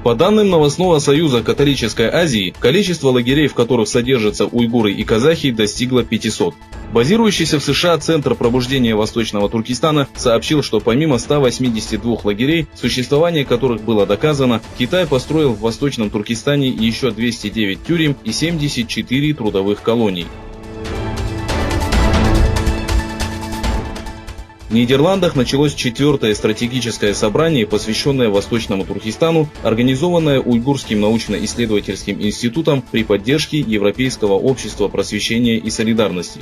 По данным новостного союза Католической Азии, количество лагерей, в которых содержатся уйгуры и казахи, достигло 500. Базирующийся в США Центр пробуждения Восточного Туркестана сообщил, что помимо 182 лагерей, существование которых было доказано, Китай построил в Восточном Туркестане еще 209 тюрем и 74 трудовых колоний. В Нидерландах началось 4-е стратегическое собрание, посвященное Восточному Туркестану, организованное Уйгурским научно-исследовательским институтом при поддержке Европейского общества просвещения и солидарности.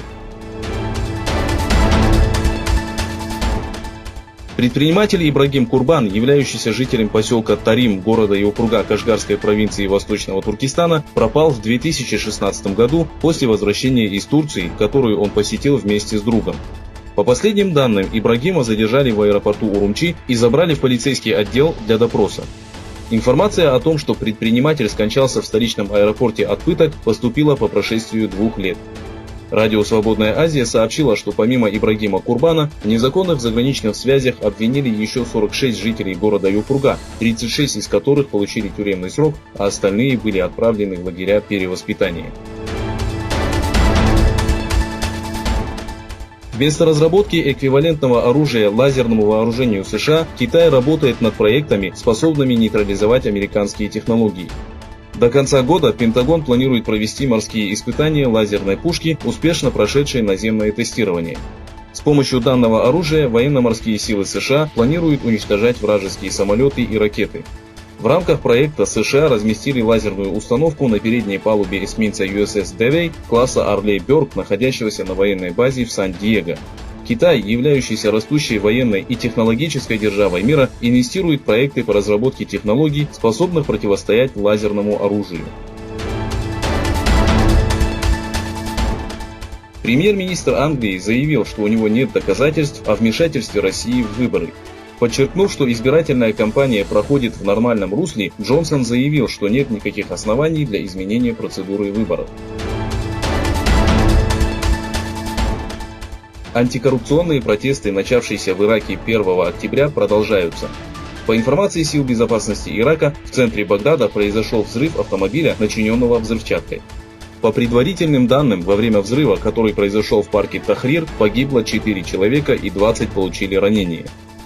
Предприниматель Ибрагим Курбан, являющийся жителем поселка Тарим, города и округа Кашгарской провинции Восточного Туркестана, пропал в 2016 году после возвращения из Турции, которую он посетил вместе с другом. По последним данным, Ибрагима задержали в аэропорту Урумчи и забрали в полицейский отдел для допроса. Информация о том, что предприниматель скончался в столичном аэропорте от пыток, поступила по прошествию 2 лет. Радио «Свободная Азия» сообщило, что помимо Ибрагима Курбана, в незаконных заграничных связях обвинили еще 46 жителей города и округа, 36 из которых получили тюремный срок, а остальные были отправлены в лагеря перевоспитания. Вместо разработки эквивалентного оружия лазерному вооружению США, Китай работает над проектами, способными нейтрализовать американские технологии. До конца года Пентагон планирует провести морские испытания лазерной пушки, успешно прошедшей наземное тестирование. С помощью данного оружия военно-морские силы США планируют уничтожать вражеские самолеты и ракеты. В рамках проекта США разместили лазерную установку на передней палубе эсминца USS Дэвей класса Арлей Бёрк, находящегося на военной базе в Сан-Диего. Китай, являющийся растущей военной и технологической державой мира, инвестирует в проекты по разработке технологий, способных противостоять лазерному оружию. Премьер-министр Англии заявил, что у него нет доказательств о вмешательстве России в выборы. Подчеркнув, что избирательная кампания проходит в нормальном русле, Джонсон заявил, что нет никаких оснований для изменения процедуры выборов. Антикоррупционные протесты, начавшиеся в Ираке 1 октября, продолжаются. По информации сил безопасности Ирака, в центре Багдада произошел взрыв автомобиля, начиненного взрывчаткой. По предварительным данным, во время взрыва, который произошел в парке Тахрир, погибло 4 человека и 20 получили ранения.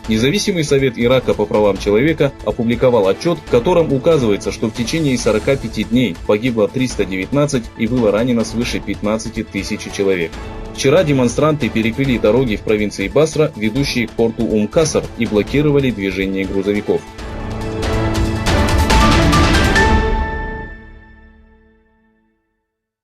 Независимый совет Ирака по правам человека опубликовал отчет, в котором указывается, что в течение 45 дней погибло 319 и было ранено свыше 15 тысяч человек. Вчера демонстранты перекрыли дороги в провинции Басра, ведущие к порту Ум-Каср, и блокировали движение грузовиков.